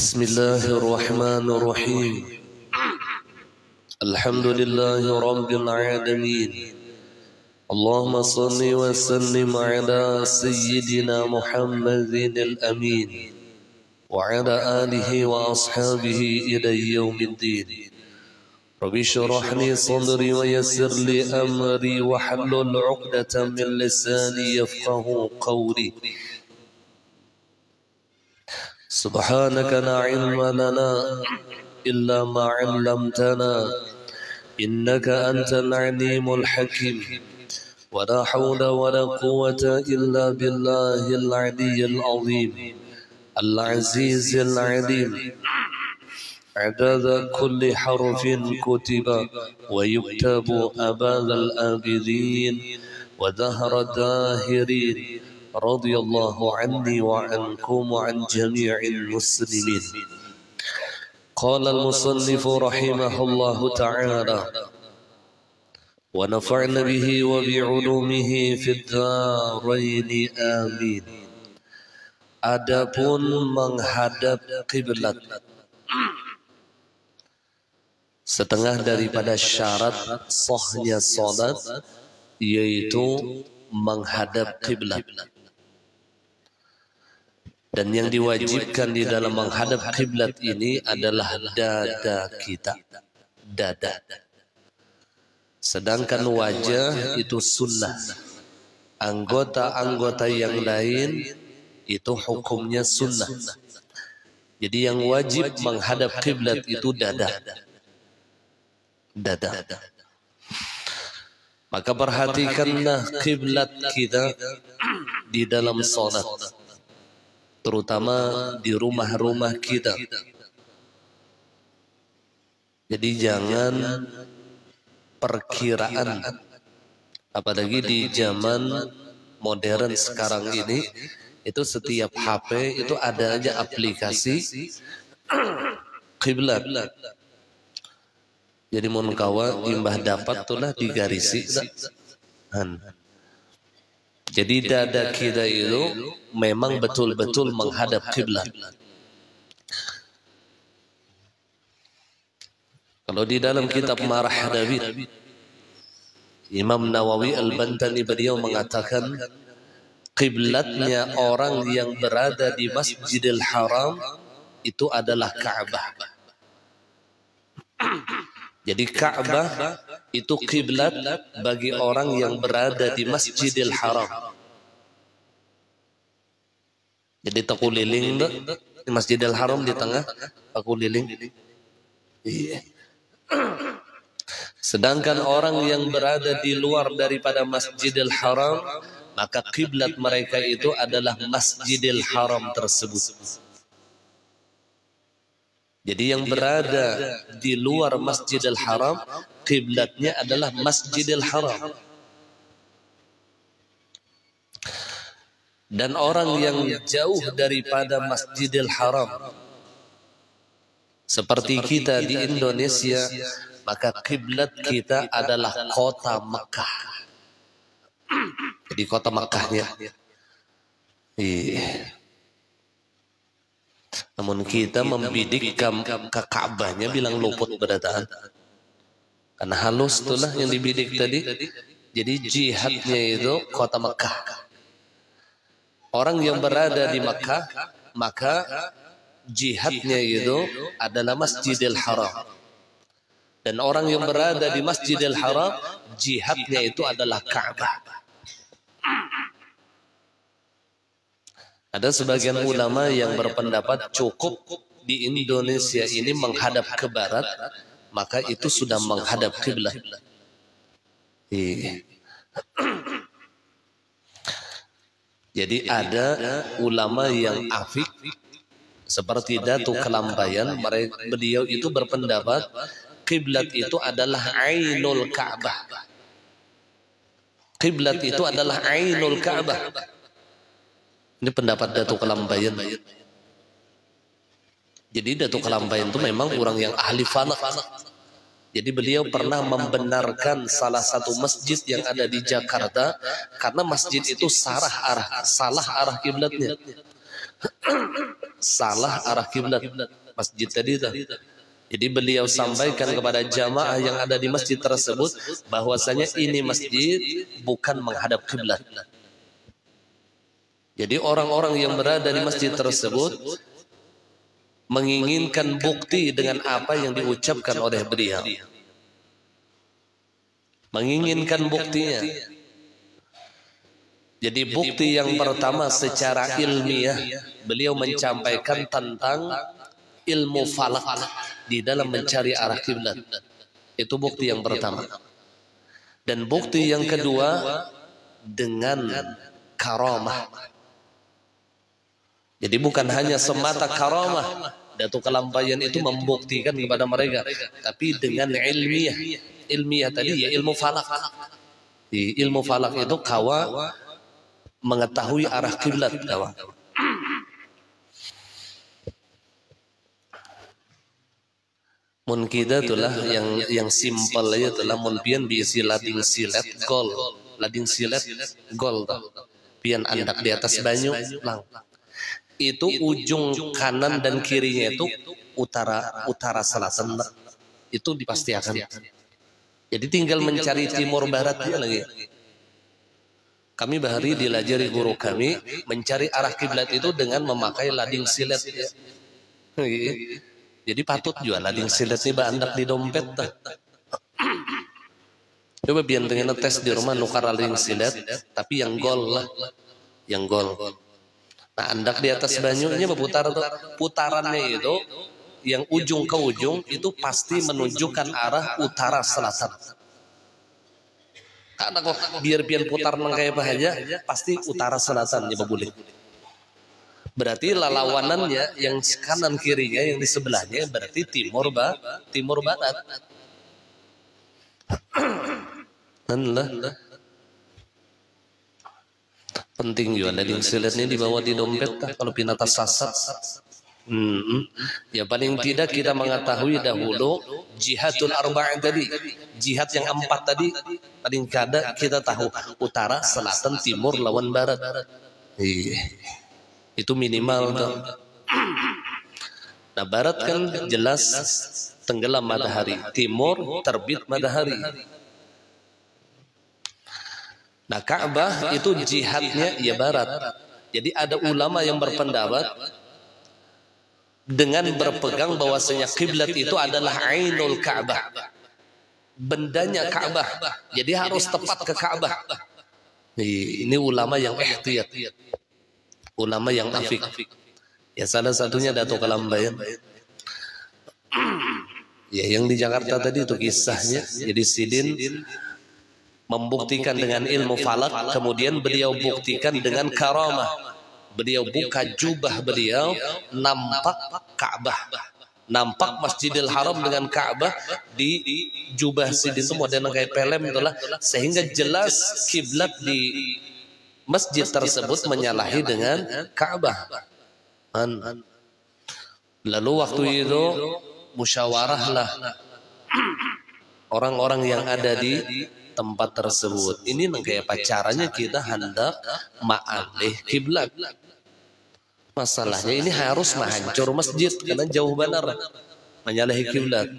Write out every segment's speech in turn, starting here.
بسم الله الرحمن الرحيم. الحمد لله رب العالمين. اللهم صل وسلم على سيدنا محمد الأمين وعلى آله وأصحابه إلى يوم الدين. رب اشرح لي صدري ويسر لي أمري واحلل عقدة من لساني يفقه قولي. سبحانك لا علم لنا إلا ما علمتنا إنك أنت العليم الحكيم. ولا حول ولا قوة إلا بالله العلي العظيم العزيز العليم. عدد كل حرف كتب ويكتب أباد الآبدين ودهر الداهرين. رضي الله عني وعنكم وعن جميع المسلمين. قال المصنف رحمه الله تعالى: ونفعنا به وبعلومه في الدارين آمين. Adapun menghadap kiblat, setengah daripada syarat sahnya salat yaitu menghadap kiblat. Dan yang diwajibkan di dalam menghadap kiblat ini adalah dada kita, dada. Sedangkan wajah itu sunnah. Anggota-anggota yang lain itu hukumnya sunnah. Jadi yang wajib menghadap kiblat itu dada, dada. Maka perhatikanlah kiblat kita di dalam salat, terutama di rumah-rumah kita. Jadi jangan perkiraan, apalagi di zaman modern sekarang ini, itu setiap HP itu ada aja aplikasi kiblat. Jadi mun kawa imbah dapat tulah digarisi. Jadi dada kita itu memang betul-betul menghadap kiblat. Kalau di dalam kitab Marah David, Imam Nawawi Al-Bantani beliau mengatakan kiblatnya orang yang berada di Masjidil Haram itu adalah Ka'bah. Jadi Ka'bah itu kiblat bagi orang yang berada di Masjidil Haram. Jadi takuliling di Masjidil Haram di tengah, takuliling. Iya. Sedangkan orang yang berada di luar daripada Masjidil Haram, maka kiblat mereka itu adalah Masjidil Haram tersebut. Jadi yang berada di luar Masjidil Haram, kiblatnya adalah Masjidil Haram. Dan orang yang jauh daripada Masjidil Haram, seperti kita di Indonesia, maka kiblat kita adalah kota Mekah. Jadi kota Mekahnya. Namun kita membidik ke Ka'bahnya bilang luput berataan. Karena halus itulah yang dibidik tadi. Jadi jihadnya itu kota Mekah. Orang yang berada di Mekah, maka jihadnya itu adalah Masjidil Haram. Dan orang yang berada di Masjidil Haram, jihadnya itu adalah Ka'bah. Ada sebagian ulama yang berpendapat cukup di Indonesia ini menghadap ke barat, maka itu sudah menghadap kiblat. Jadi ada ulama yang afik seperti Datuk Kelambayan, beliau itu berpendapat kiblat itu adalah Ainul Ka'bah. Kiblat itu adalah Ainul Ka'bah. Ini pendapat Datuk Kelambayan. Jadi Datuk Kelambayan itu memang orang yang ahli falak. Jadi beliau pernah membenarkan salah satu masjid yang ada di Jakarta karena masjid itu salah arah kiblatnya. salah arah kiblat masjid tadi itu. Jadi beliau sampaikan kepada jamaah yang ada di masjid tersebut bahwasanya ini masjid bukan menghadap kiblat. Jadi orang-orang yang berada di masjid tersebut menginginkan bukti dengan apa yang diucapkan oleh beliau. Menginginkan buktinya. Jadi bukti yang pertama secara ilmiah beliau menyampaikan tentang ilmu falak di dalam mencari arah kiblat. Itu bukti yang pertama. Dan bukti yang kedua dengan karamah. Jadi bukan hanya semata karamah, Datuk Kelampayan itu membuktikan kepada mereka, tapi dengan ilmiah. Ilmiah tadi ya ilmu falak. Di ilmu falak itu kawa mengetahui arah kiblat kawa. Mun kita itulah yang simpel aja itulah mun pian biasi lading silet gol, lading silet gol tuh. Pian andak di atas banyu lang. Itu ujung kanan dan kirinya itu utara selatan itu dipastikan. Jadi tinggal mencari timur baratnya lagi. Kami bahari dilajari guru kami mencari arah kiblat itu dengan memakai lading silet ya. Jadi patut juga lading silet nih bandak di dompet dah. Coba biar dengan tes di rumah nukar lading silet, tapi yang gol lah, yang gol. Nah andak di atas banyunya berputar tuh, putarannya itu yang ujung ke ujung itu pasti menunjukkan arah utara selatan. Karena kok biar putar kayak apa aja, pasti utara selatan ya boleh. Berarti lawanannya yang kanan kirinya yang di sebelahnya berarti timur barat. Allah. Penting juga lading silet ini dibawa di dompet kalau pinata sasat. Ya paling tidak kita mengetahui dahulu jihadul arba'in tadi, jihad yang 4 tadi paling kada kita tahu utara, selatan, timur lawan barat. Itu minimal tuh. Nah barat kan jelas tenggelam matahari, timur terbit matahari. Nah Ka'bah itu jihadnya ya barat. Jadi ada ulama yang berpendapat dengan berpegang bahwasanya kiblat itu adalah ainul Ka'bah, bendanya Ka'bah. Jadi harus tepat ke Ka'bah. Ini ulama yang ihtiyat, ulama yang afik. Ya salah satunya Datuk Kelampayan. Ya yang di Jakarta tadi itu kisahnya. Jadi Sidin membuktikan dengan ilmu falak, kemudian beliau buktikan dengan karamah. Beliau buka jubah beliau, nampak Ka'bah, nampak Masjidil Haram dengan Ka'bah di jubah Sidin itu model kayak pelem itulah, sehingga jelas kiblat di masjid tersebut menyalahi dengan Ka'bah. Lalu waktu itu musyawarahlah orang-orang yang ada di tempat tersebut. Ini kayak pacarannya kita hendak ma'alih kiblat. Masalahnya ini harus menghancur masjid karena jauh benar menyalahi kiblat.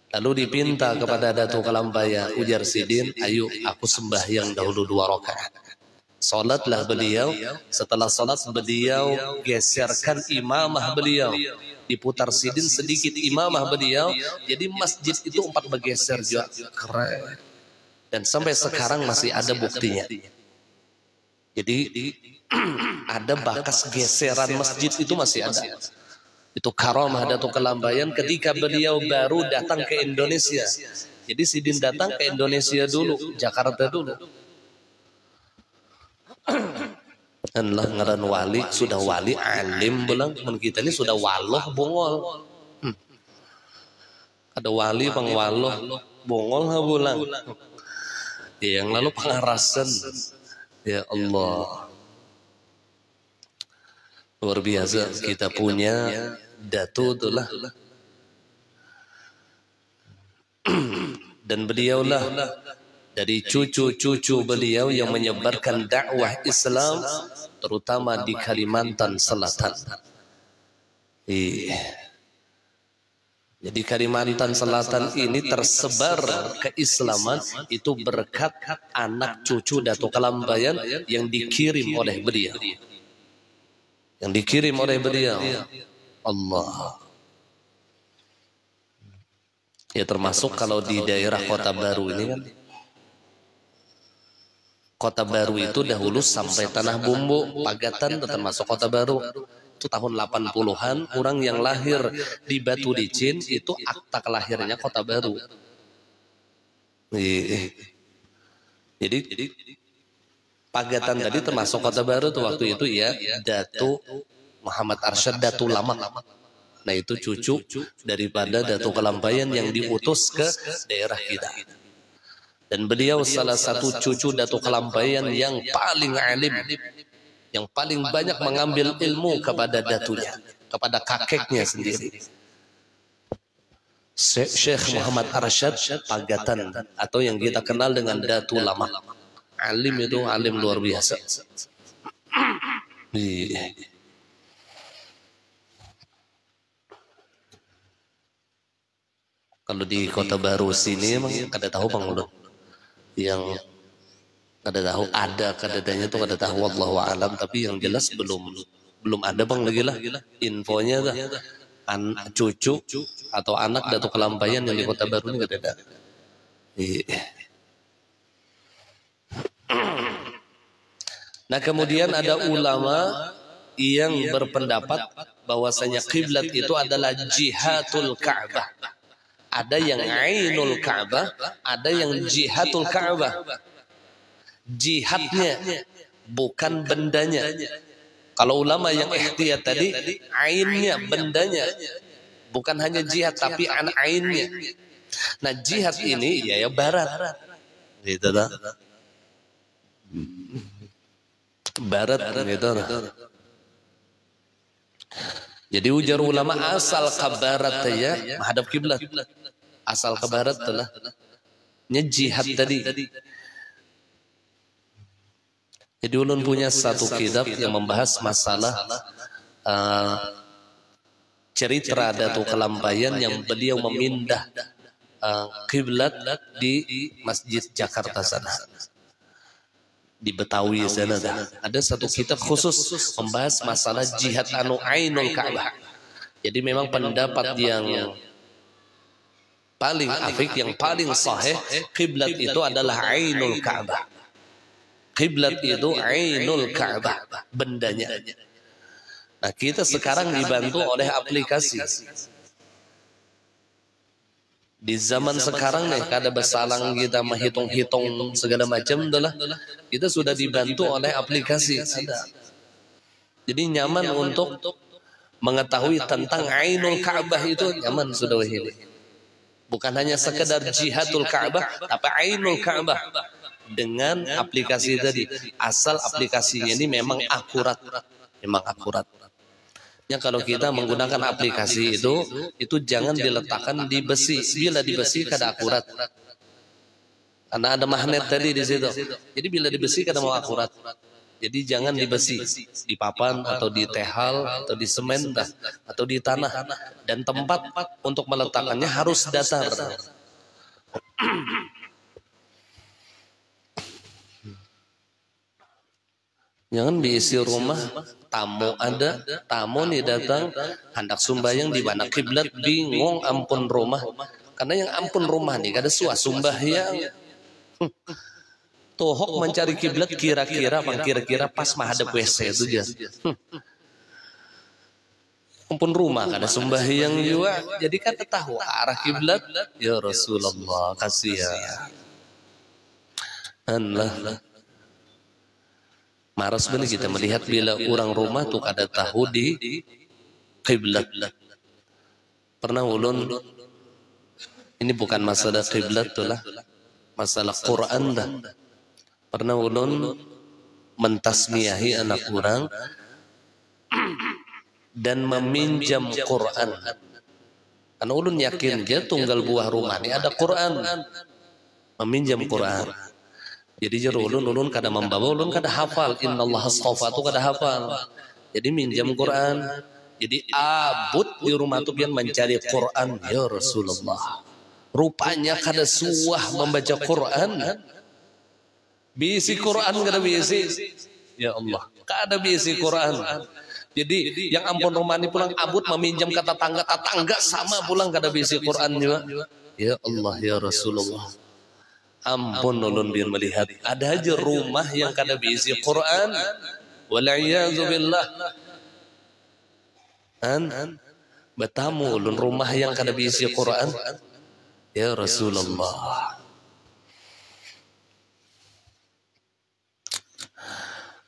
Lalu dipinta kepada Datuk Kelampayan, ujar Sidin, ayo aku sembahyang dahulu 2 rakaat. Salatlah beliau. Setelah salat beliau geserkan imamah beliau, diputar Sidin sedikit imamah beliau. Jadi masjid itu 4 bergeser juga. Keren. Dan sampai sekarang masih ada buktinya. Jadi ada bakas geseran masjid itu masih ada. Itu karamah Datuk Kelampayan ketika beliau baru datang ke Indonesia. Jadi Sidin datang ke Indonesia dulu, Jakarta dulu. Allah ngaran wali, sudah wali alim bilang, kita ini sudah waloh bongol. Ada wali pengwaloh bongol bulang. Yang lalu pengarasan. Ya Allah, luar biasa kita punya datu itulah. Dan beliaulah dari cucu-cucu beliau yang menyebarkan dakwah Islam terutama di Kalimantan Selatan. Jadi Kalimantan Selatan ini tersebar keislaman itu berkat anak cucu Datuk Kelambayan yang dikirim oleh beliau. Yang dikirim oleh beliau. Allah. Ya termasuk kalau di daerah Kota Baru ini kan. Kota Baru itu dahulu sampai Tanah Bumbu, Pagatan termasuk Kota Baru. Itu tahun 80-an, orang yang lahir di Batu Licin itu akta kelahirnya Kota Baru. Jadi Pagatan tadi termasuk Kota Baru tuh waktu itu ya, Datu Muhammad Arsyad Datu Lama. Nah itu cucu daripada Datu Kelambayan yang diutus ke daerah kita. Dan beliau salah satu cucu Datu Kelambayan yang paling alim, yang paling banyak mengambil ilmu kepada datunya, kepada kakeknya sendiri. Syekh Muhammad Arsyad Pagatan atau yang kita kenal dengan Datu Lama. Alim itu alim luar biasa. Kalau di Kota Baru sini emang kada tahu Bang Ulun. Yang kada tahu ada kadadanya tuh kada tahu wallahu alam, tapi yang jelas belum ada Bang lagi lah infonya dah. Cucu atau anak Datuk Kelambayan yang di Kota Baru ini kada ada. Nah kemudian ada ulama yang berpendapat bahwasanya kiblat itu adalah jihatul Ka'bah. Ada yang ainul Ka'bah, ada yang jihatul Ka'bah. Jihadnya bukan bendanya. Kalau ulama yang ihtiyat tadi ainnya, bendanya, bukan hanya jihad tapi ainnya. Nah jihad ini ya barat, gitu dah. Barat gitu. Jadi ujar ulama asal ke barat ya menghadap kiblat. Asal ke barat telah jihad tadi. Jadi ulun punya satu kitab yang membahas masalah cerita Datuk Kelambayan yang beliau memindah kiblat di Masjid Jakarta sana. Di Betawi sana ada satu kitab khusus membahas masalah jihad ainul Ka'bah. Jadi memang pendapat yang paling afik, yang paling sahih, kiblat itu adalah ainul Ka'bah. Kiblat itu ainul Ka'bah, bendanya. Nah kita sekarang dibantu oleh aplikasi. Di zaman sekarang nih, kada bersalang kita menghitung-hitung segala macam, adalah kita sudah dibantu oleh aplikasi. Jadi nyaman untuk mengetahui tentang ainul Ka'bah itu nyaman sudah ini. Bukan hanya sekedar jihadul Ka'bah, tapi ainul Ka'bah. Dengan aplikasi tadi, asal aplikasinya ini memang akurat, yang kalau kita menggunakan aplikasi itu jangan diletakkan di besi. Bila di besi kada akurat, karena ada magnet tadi di situ. Jadi bila di besi kada mau akurat. Jadi jangan di besi, di papan atau di tehal atau di semen atau di tanah. Dan tempat untuk meletakkannya harus datar. Jangan diisi rumah, tamu ada, tamu nih datang, hendak sumbayang di mana kiblat, bingung ampun rumah. Karena yang ampun rumah nih kada suah sumbayang. Tohok mencari kiblat kira-kira pas menghadap WC itu aja. Ampun rumah kada sumbayang juga, jadi kan tahu arah kiblat. Ya Rasulullah kasihan. Allah. Maras benar kita melihat bila orang rumah tuh kada tahu di kiblat. Pernah ulun, ini bukan masalah kiblat tuh lah, masalah Quran dah. Pernah ulun mentasmiyahi anak orang dan meminjam Quran. Karena ulun yakin dia tunggal buah rumah ini ada Quran, meminjam Quran. Jadi jero ulun kada membawa, ulun kada hafal. Innallaha astafa tu kada hafal. Jadi minjam Quran. Jadi abut di rumah tu pian mencari Quran ya Rasulullah. Rupanya kada suah membaca Quran. Bisi Quran kada bisi. Ya Allah, kada bisi Quran. Jadi yang ampun rumah ini pulang abut meminjam kata tetangga sama pulang kada bisi Quran juga. Ya Allah ya Rasulullah. Ampun ulun biar melihat ada aja rumah yang kada bisi Quran. Wal'iyadzu billah. Bertamu ulun rumah yang kada bisi Quran. Ya Rasulullah.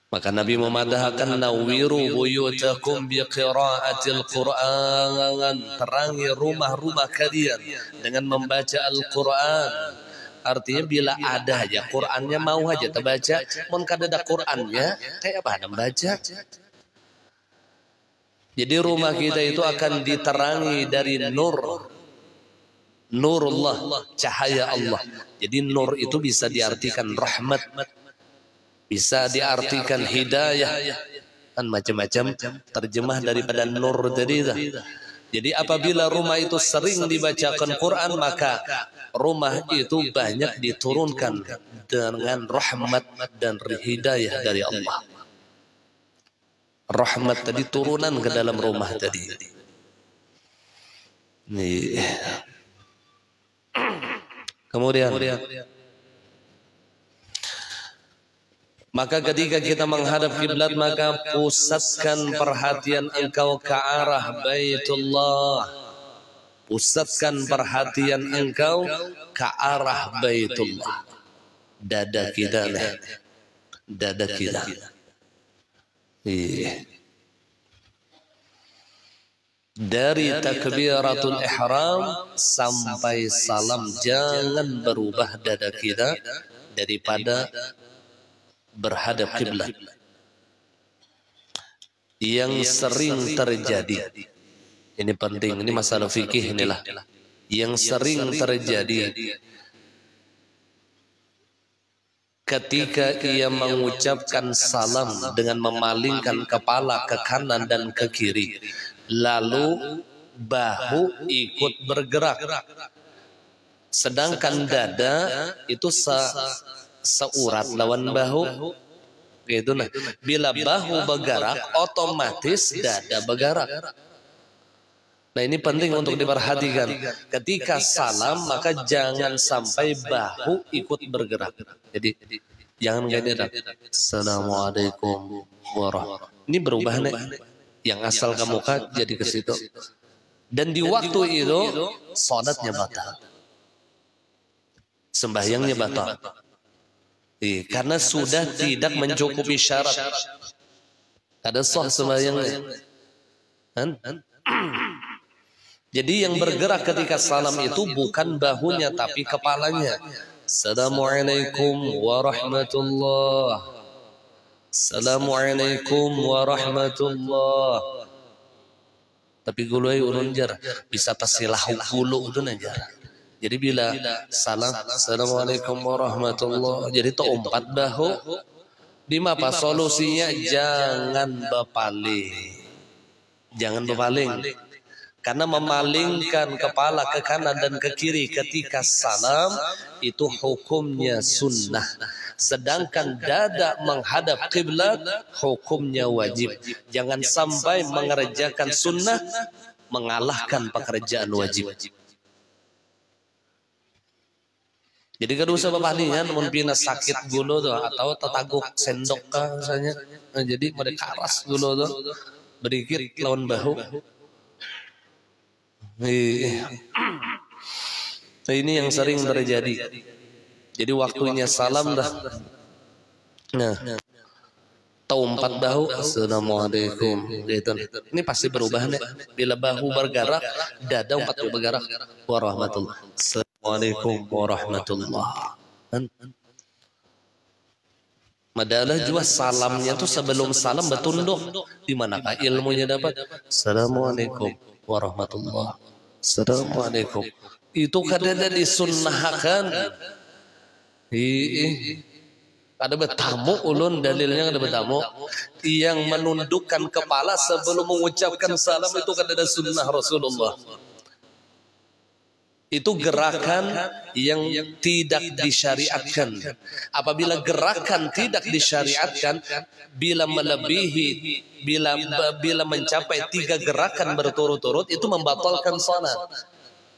Maka Nabi memadahkan nawiru buyutakum biqiraatil Qur'an. Terangi rumah-rumah kalian dengan membaca Al-Quran. Artinya bila ada aja Qurannya mau aja terbaca. Mun kada ada Qurannya kayak apa membaca. Jadi rumah kita itu akan diterangi dari nur. Nurullah, cahaya Allah. Jadi nur itu bisa diartikan rahmat, bisa diartikan hidayah, kan macam-macam terjemah daripada nur tadi. Jadi apabila rumah itu sering dibacakan Quran, maka rumah itu banyak diturunkan dengan rahmat dan hidayah dari Allah. Rahmat tadi turunan ke dalam rumah tadi. Nih. Kemudian maka ketika kita menghadap kiblat, maka pusatkan perhatian engkau ke arah Baitullah. Pusatkan perhatian engkau ke arah Baitullah. Dada kita nih. Dada kita. Dari takbiratul ihram sampai salam jangan berubah dada kita daripada berhadap kiblat. Yang sering terjadi, ini penting, ini masalah fikih inilah. Yang sering terjadi ketika ia mengucapkan salam dengan memalingkan kepala ke kanan dan ke kiri, lalu bahu ikut bergerak, sedangkan dada itu seurat lawan bahu, gitu nah. Bila bahu bergerak, otomatis dada bergerak. Nah ini penting untuk diperhatikan. Ketika salam maka jangan sampai bahu ikut bergerak. Jadi jangan gini. Assalamualaikum warahmatullahi. Ini berubah nih. Yang asal ke muka jadi ke situ. Dan di waktu itu salatnya batal. Sembahyangnya batal. Karena sudah tidak mencukupi syarat. Ada sah sembahyangnya. Jadi yang bergerak ketika salam itu bukan bahunya tapi kepalanya. Assalamualaikum warahmatullah. Assalamualaikum warahmatullah. Tapi gulai urun jar bisa tasilah gulu itu najar. Jadi bila salam assalamualaikum warahmatullah, jadi teumpat bahu. Di apa solusinya? Jangan berpaling. Jangan berpaling. Karena memalingkan kepala ke kanan dan ke kiri ketika salam itu hukumnya sunnah. Sedangkan dada menghadap kiblat hukumnya wajib. Jangan sampai mengerjakan sunnah mengalahkan pekerjaan wajib. Jadi kada usah berpalingan mun pina sakit gulu tuh atau tetaguk sendok kah misalnya. Nah, jadi mereka karas gulu tuh berikit lawan bahu. Ini yang sering terjadi. Jadi waktunya salam dah. Nah, taumpat bahu assalamualaikum gitu. Ini pasti berubah nih. Bila bahu bergerak, dada umpat bergerak. Warahmatullah. Assalamualaikum warahmatullah. Madalah juga salamnya tuh sebelum salam bertunduk. Di manakah ilmunya dapat? Assalamualaikum warahmatullah. Assalamualaikum. Itu kadang disunnahkan. Ada bertamu ulun dalilnya ada bertamu yang menundukkan kepala sebelum mengucapkan salam itu kan ada sunnah Rasulullah. Itu gerakan yang tidak disyariatkan. Apabila gerakan tidak disyariatkan, bila melebihi, bila mencapai 3 gerakan berturut-turut, itu membatalkan salat.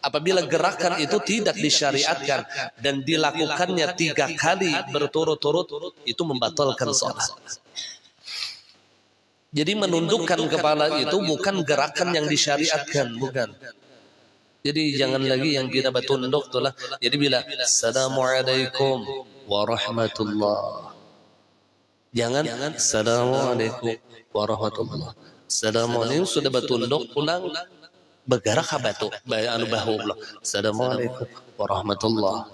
Apabila gerakan itu tidak disyariatkan dan dilakukannya 3 kali berturut-turut, itu membatalkan salat. Jadi menundukkan kepala itu bukan gerakan yang disyariatkan, bukan. Jadi jangan lagi yang kita bertunduk itulah. Jadi bila Assalamualaikum warahmatullah. Jangan Assalamualaikum warahmatullah. Assalamualaikum sudah bertunduk pulang bergerak apa tu? Anu bahu pula. Assalamualaikum warahmatullah.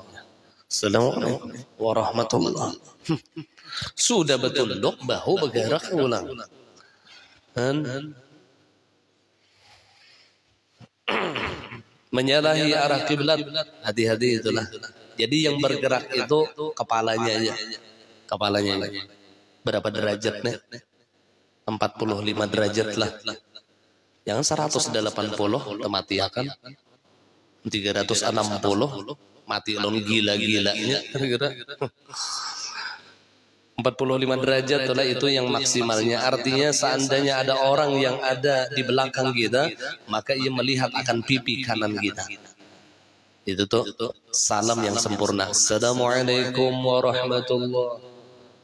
Assalamualaikum warahmatullah. Sudah bertunduk bahu bergerak ulang. Menyalahi arah kiblat, hati-hati itulah. Jadi yang bergerak itu kepalanya aja. Kepalanya aja. Berapa derajat nih? 45 derajat lah. Jangan 180 mati akan 360 mati lon gila-gilanya kira-kira. 45 derajat itulah itu yang maksimalnya. Artinya seandainya ada orang yang ada di belakang kita, maka ia melihat akan pipi kanan kita. Itu tuh salam yang sempurna. Assalamualaikum warahmatullah.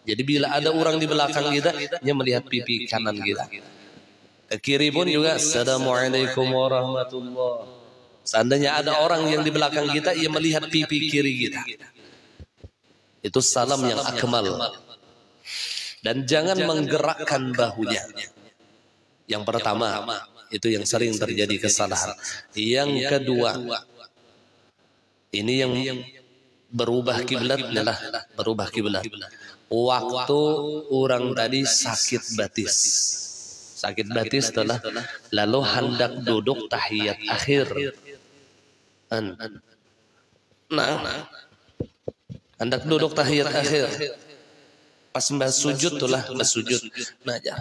Jadi bila ada orang di belakang kita, ia melihat pipi kanan kita. Ke kiri pun juga Assalamualaikum warahmatullah. Seandainya ada orang yang di belakang kita, ia melihat pipi kiri kita. Itu salam yang akmal. Dan jangan menggerakkan bahunya. Yang pertama, itu yang sering terjadi kesalahan. Yang kedua, ini yang berubah kiblat adalah berubah kiblat. Waktu orang tadi sakit batis. Sakit batis adalah lalu hendak duduk tahiyat akhir. Nah, hendak duduk tahiyat akhir. Pas mbak sujud tulah bersujud. Nah, ya.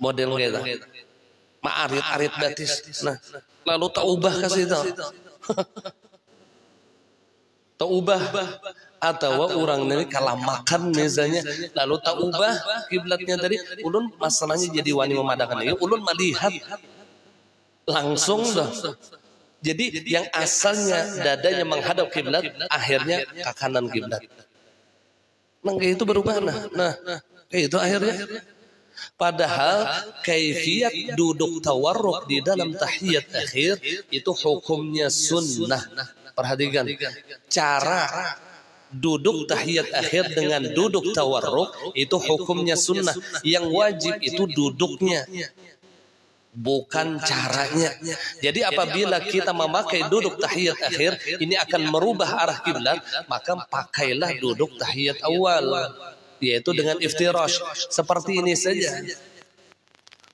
Model kita. Arit batis. Nah, lalu taubah kasih itu. Taubah atau orang ini kalau makan misalnya lalu taubah kiblatnya tadi ulun masalahnya jadi wani memadakan ini ulun melihat langsung dah. Jadi yang asalnya dadanya menghadap kiblat akhirnya ke kanan kiblat. Kayak itu berubah nah kayak itu akhirnya padahal kaifiyat duduk tawarruk di dalam tahiyat akhir itu hukumnya sunnah. Perhatikan cara duduk tahiyat akhir dengan duduk tawarruk itu hukumnya sunnah. Yang wajib itu duduknya, bukan caranya. Jadi apabila kita memakai duduk tahiyat akhir ini akan merubah arah kiblat, maka pakailah duduk tahiyat awal, yaitu dengan iftirash. Seperti ini saja.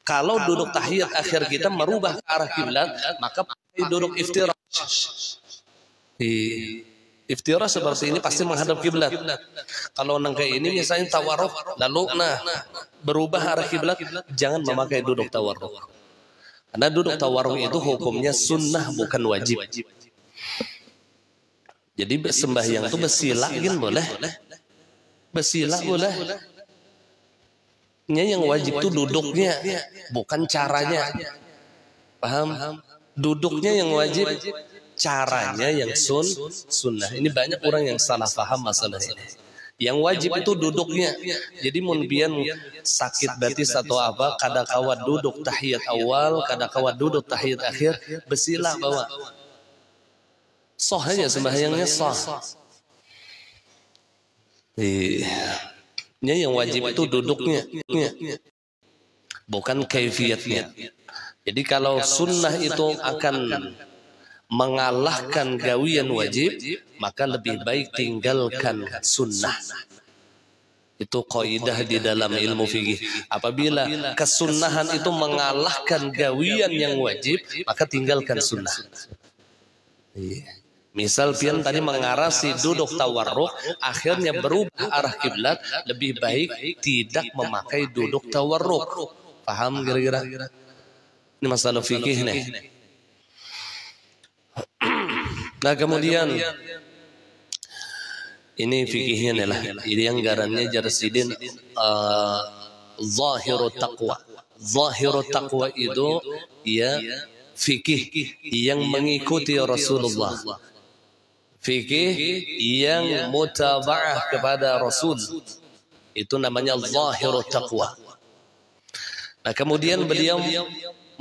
Kalau duduk tahiyat akhir kita merubah arah kiblat, maka pakai duduk iftirash. Iftirash seperti ini pasti menghadap kiblat. Kalau nang kayak ini misalnya tawarruk lalu berubah arah kiblat, jangan memakai duduk tawarruk. Karena duduk tawarruk itu hukumnya sunnah bukan wajib. Jadi sembahyang itu bersila kan boleh. Bersila boleh. Yang wajib itu duduknya, bukan caranya. Paham? Duduknya yang wajib, caranya yang sunnah. Ini banyak orang yang salah paham masalah ini. Yang wajib itu duduknya. Jadi munbian sakit batis atau apa, kada kawat duduk tahiyat awal, kada kawat duduk tahiyat akhir, bersila bawa. Sah aja sembahyangnya sah. Yang wajib itu duduknya, bukan kaifiyatnya. Jadi kalau sunnah itu akan mengalahkan gawian wajib, maka lebih baik tinggalkan sunnah. Itu kaidah di dalam ilmu fikih. Apabila kesunnahan itu mengalahkan gawian yang wajib, maka tinggalkan sunnah. Misal pian tadi mengarasi duduk tawarruk, akhirnya berubah arah kiblat, lebih baik tidak memakai duduk tawarruk. Paham kira-kira? Ini masalah fikih nih. Nah kemudian ini fikihnya nih lah. Ini yang garannya Jarsidin Zahirut Taqwa. Zahirut Taqwa itu ya fikih yang mengikuti Rasulullah. Fikih yang mutaba'ah kepada Rasul. Itu namanya Zahirut Taqwa. Nah kemudian beliau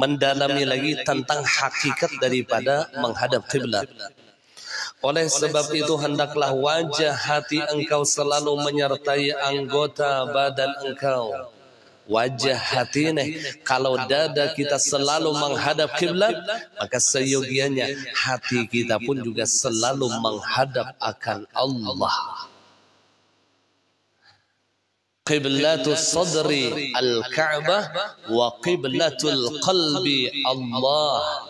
mendalami lagi tentang hakikat daripada menghadap kiblat. Oleh sebab itu hendaklah wajah hati engkau selalu menyertai anggota badan engkau. Wajah hati nih, kalau dada kita selalu menghadap kiblat, maka seyogianya hati kita pun juga selalu menghadap akan Allah. Qiblatul sadri al-Ka'bah wa qiblatul qalbi Allah.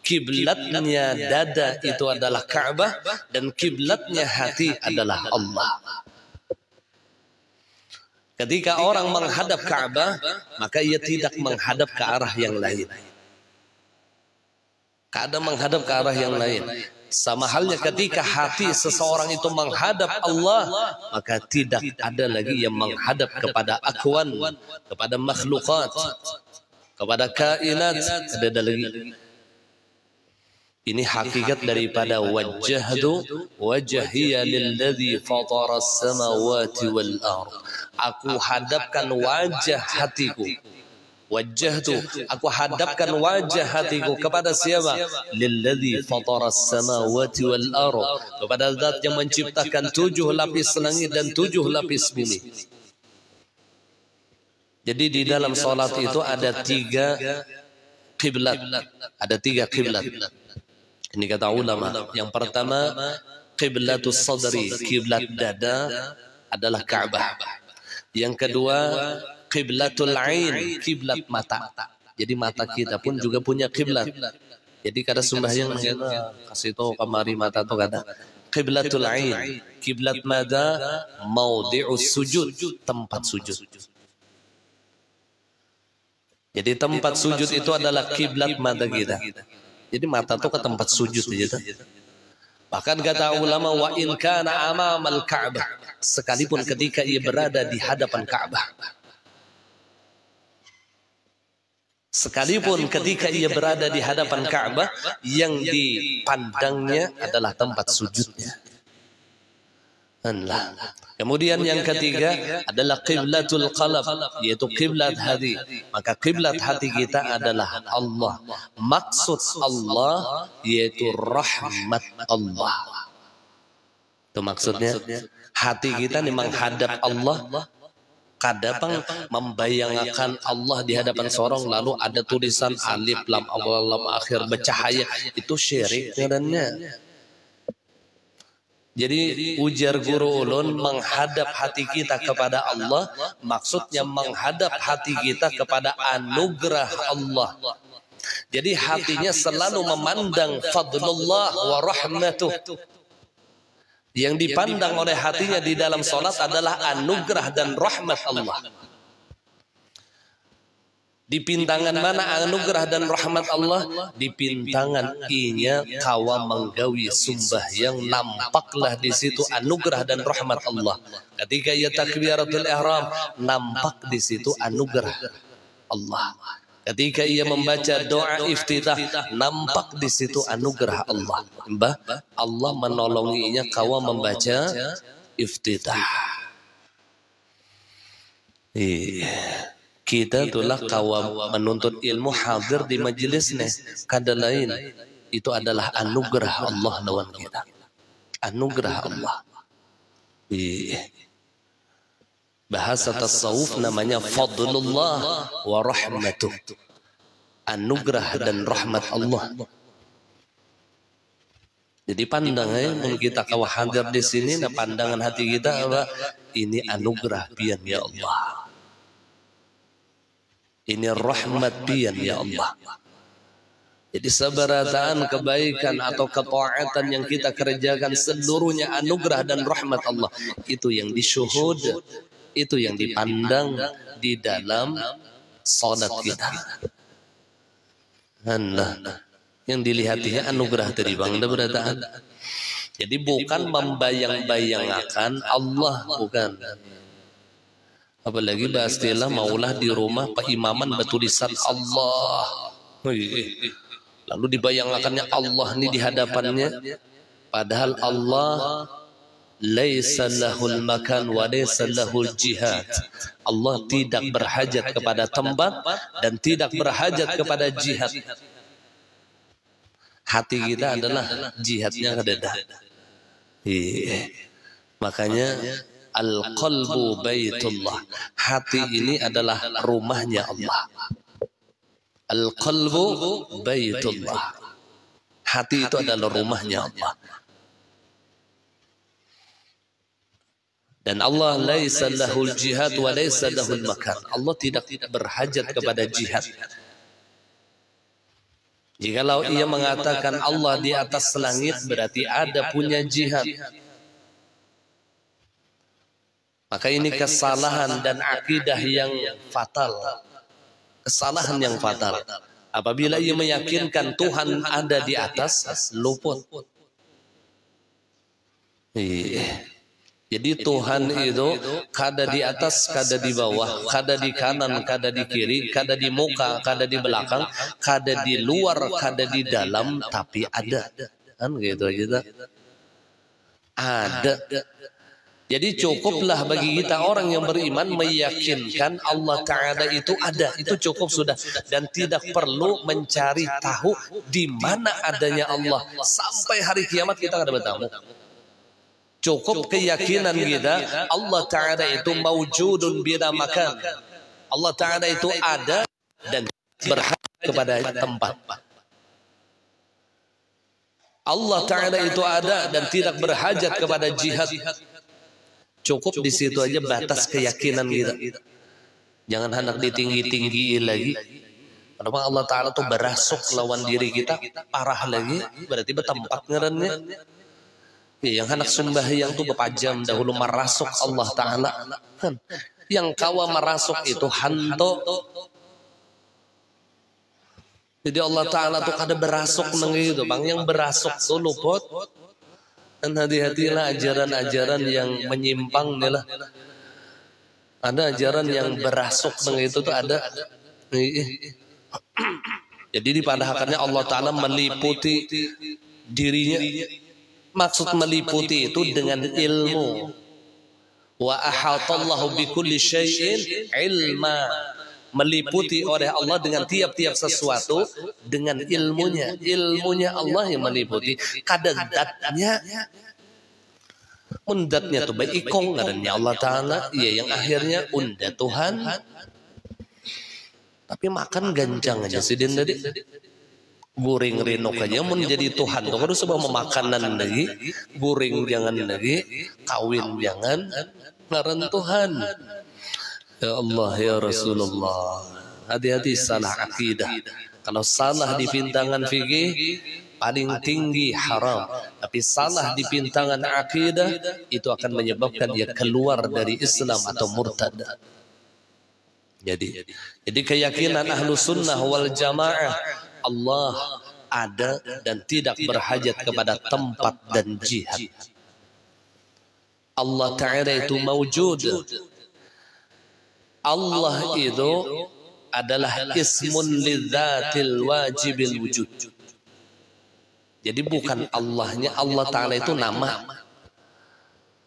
Kiblatnya dada itu adalah Ka'bah dan kiblatnya hati adalah Allah. Ketika orang menghadap Ka'bah, maka ia tidak menghadap ke arah yang lain. Kadang menghadap ke arah yang lain. Sama halnya ketika hati seseorang itu menghadap Allah, maka tidak ada lagi yang menghadap kepada akwan, kepada makhlukat, kepada kainat. Ada lagi. Ini hakikat daripada wajjahtu wajhiya lilladzi fatara as-samawati wal ard. Aku hadapkan wajah hatiku. Wajjahtu, aku hadapkan wajah hatiku kepada siapa? Lilladzi fatara as-samawati wal ard. Kepada Zat yang menciptakan 7 lapis langit dan 7 lapis bumi. Jadi di dalam salat itu ada 3 kiblat. Ada 3 kiblat. Ini kata ulama. Yang pertama, qiblatus sadri, kiblat dada adalah Ka'bah. Yang kedua, qiblatul ain, kiblat mata. Jadi mata kita pun juga punya kiblat. Jadi kada sembahyang kasih tahu kamari mata tu kada. Qiblatul ain, kiblat mata, maudhi'us sujud, tempat sujud. Jadi tempat sujud itu adalah kiblat mata kita. Jadi mata itu ke tempat sujud gitu. Bahkan kata ulama wa in kana amamal Ka'bah, sekalipun ketika ia berada di hadapan Ka'bah. Sekalipun ketika ia berada di hadapan Ka'bah, yang dipandangnya adalah tempat sujudnya. Kemudian yang ketiga adalah qiblatul qalb, yaitu kiblat hati. Maka kiblat hati kita adalah Allah. Maksud Allah yaitu rahmat Allah. Itu maksudnya. Hati kita ini menghadap Allah. Kadang membayangkan Allah di hadapan seorang, lalu ada tulisan alif lam awal lam akhir bercahaya. Itu syirik dengannya. Jadi ujar guru ulun, menghadap hati kita kepada Allah, maksudnya menghadap hati kita kepada anugerah Allah. Jadi hatinya selalu memandang fadlullah wa rahmatuh. Yang dipandang oleh hatinya di dalam salat adalah anugerah dan rahmat Allah. Di pintangan mana anugerah dan rahmat Allah? Di pintangan inya kawa menggawi sembahyang, nampaklah di situ anugerah dan rahmat Allah. Ketika ia takbiratul ihram, nampak di situ anugerah Allah. Ketika ia membaca doa iftitah, nampak di situ anugerah Allah. Mbah, Allah menolonginya kawa membaca iftitah. Kita itulah kawan menuntut ilmu hadir di majelisnya. Kada lain. Itu adalah anugerah Allah lawan kita. Anugerah Allah. Bahasa tasawuf namanya fadlullah wa rahmatuh. Anugerah dan rahmat Allah. Jadi pandangannya mun kita kawa hadir di sini, nah pandangan hati kita apa? Ini anugerah pian ya Allah. Ini rahmat pian ya Allah. Jadi seberataan kebaikan atau ketaatan yang kita kerjakan seluruhnya anugerah dan rahmat Allah. Itu yang disyuhud, itu yang dipandang di dalam salat kita. Allah yang dilihatnya anugerah dari bang berataan. Jadi bukan membayang-bayangkan Allah, bukan. Apalagi istilah maulah di rumah peimaman bertulisan Allah. Lalu dibayangkannya Allah ini di hadapannya, padahal Allah laisa lahul makan wa laisa lahul jihad. Allah tidak berhajat kepada tempat dan tidak berhajat kepada jihad. Hati kita adalah jihadnya kedada. Makanya al-qalbu baitullah. Hati ini adalah rumahnya Allah. Al-qalbu baitullah. Hati itu adalah rumahnya Allah. Dan Allah laisa lahul jihad wa laisa lahul makan. Allah tidak berhajat kepada jihad. Jikalau ia mengatakan Allah di atas langit, berarti ada punya jihad. Maka ini kesalahan dan akidah yang fatal. Kesalahan yang fatal. Apabila ia meyakinkan Tuhan ada di atas, luput. Jadi Tuhan itu kada di atas, kada di bawah, kada di kanan, kada di kiri, kada di muka, kada di belakang, kada di luar, kada di dalam, tapi ada. Kan gitu aja. Ada. Jadi cukuplah bagi kita orang yang beriman meyakinkan Allah Ta'ala itu ada. Itu cukup sudah. Dan tidak perlu mencari tahu di mana adanya Allah. Sampai hari kiamat kita akan bertemu. Cukup keyakinan kita Allah Ta'ala itu mawjudun bila makan. Allah Ta'ala itu ada dan berhak kepada tempat. Allah Ta'ala itu ada dan tidak berhajat kepada jihad. Cukup di situ aja batas keyakinan kita. Jangan hendak ditinggi-tinggi lagi. Karena Allah Ta'ala tuh berasuk lawan diri kita, parah lagi, berarti bertempat ngerennya. Yang hendak sembahyang tuh berpajam dahulu merasuk Allah Ta'ala. Yang kawa merasuk itu hantu. Jadi Allah Ta'ala tuh kada berasuk gitu, bang. Yang berasuk tuh luput. Dan hati-hatilah ajaran-ajaran yang menyimpang nih lah. Ada ajaran yang berasuk begitu tuh ada. Jadi di pada haknya Allah Ta'ala meliputi dirinya. Maksud meliputi itu dengan ilmu. Wa ahatallahu bikulli syai'in ilma. Meliputi oleh Allah dengan tiap-tiap sesuatu dengan ilmunya. Ilmunya Allah yang meliputi. Kadang datnya undatnya tuh baik ikong ngarannya Allah Ta'ala. Iya yang akhirnya undat Tuhan. Tapi makan gancang aja sidin tadi. Guring rinok aja mun jadi Tuhan. Tuh harus sebab memakanan lagi. Guring jangan lagi. Kawin jangan. Ngaran Tuhan. Ya Allah ya Rasulullah. Hati-hati salah akidah. Kalau salah di pintangan fikih paling tinggi haram. Tapi salah di pintangan akidah itu akan menyebabkan dia keluar dari Islam atau murtad. Jadi keyakinan ahlu sunnah wal jamaah Allah ada dan tidak berhajat kepada tempat dan jihad. Allah Ta'ala itu mawjud. Allah itu adalah ismun lidzatil wajibil wujud. Jadi bukan Allahnya, Allah Ta'ala itu nama.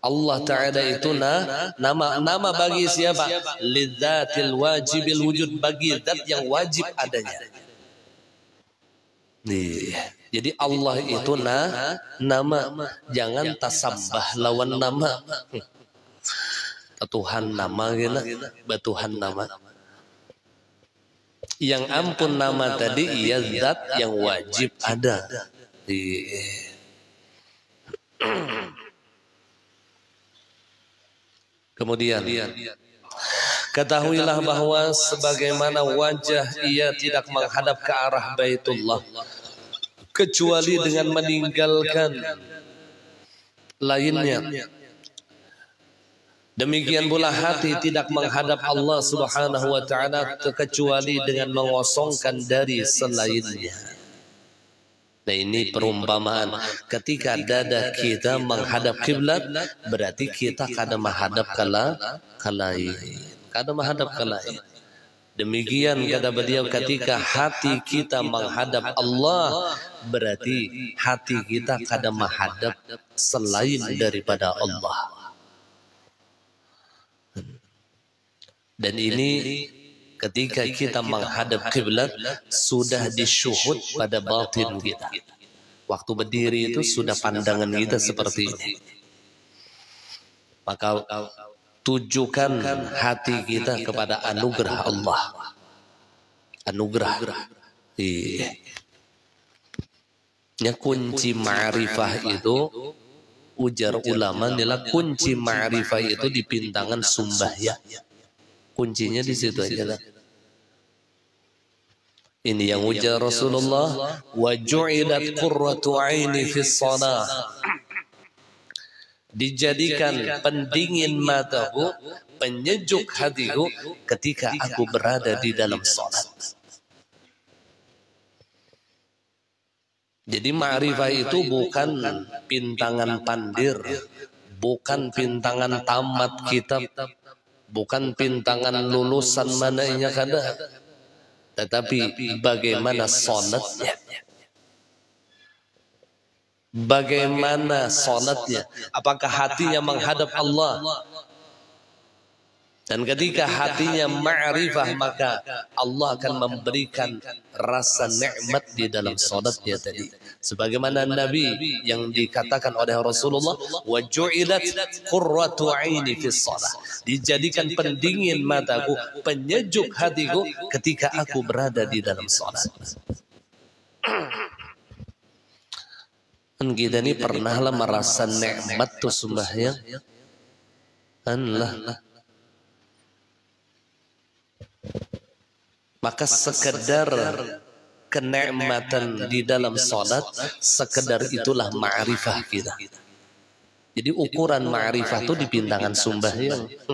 Allah Ta'ala itu nama bagi siapa? Lidzatil wajibil wujud, bagi zat yang wajib adanya. Nih, jadi Allah itu nama. Jangan tasambah lawan nama. Tuhan nama gila, Tuhan nama. Yang ampun nama tadi ia zat yang wajib ada. Kemudian ketahuilah bahwa sebagaimana wajah ia tidak menghadap ke arah Baitullah, kecuali dengan meninggalkan lainnya. Demikian pula hati tidak menghadap Allah Subhanahu wa taala kecuali dengan mengosongkan dari selainnya. Nah, ini perumpamaan ketika dada kita menghadap kiblat berarti kita kada menghadap ke lain. Kada menghadap ke lain. Demikian kata beliau ketika hati kita menghadap Allah berarti hati kita kada menghadap selain daripada Allah. Dan ini ketika kita menghadap kiblat sudah disyuhud pada batin kita. Waktu berdiri itu sudah pandangan kita seperti ini. Maka tujukan hati kita kepada anugerah Allah. Anugerah. Ya, kunci ma'rifah itu ujar ulama nilai kunci ma'rifah itu di pintangan sembahyang. Kuncinya di situ aja lah. Ini yang ujar Rasulullah, wa ju'ilat qurratu 'aini fis shalah. Dijadikan pendingin mataku, penyejuk hatiku ketika aku berada di dalam salat. Jadi ma'rifah itu bukan pintangan pandir, bukan pintangan tamat kitab, bukan pintangan lulusan mananya kada, tetapi bagaimana salatnya. Bagaimana salatnya? Apakah hatinya menghadap Allah? Dan ketika hatinya ma'rifah maka Allah akan memberikan rasa nikmat di dalam salatnya tadi. Sebagaimana Nabi yang dikatakan oleh Rasulullah, wa ju'ilat qurratu 'aini fis shalah. Dijadikan pendingin mataku, penyejuk hatiku ketika aku berada di dalam salat. Kita ini pernahlah merasa nikmat tuh sembahyang? Allah. Maka sekedar kenikmatan di dalam salat, sekedar itulah ma'rifah kita. Jadi ukuran ma'rifah itu di pintangan sembahyang.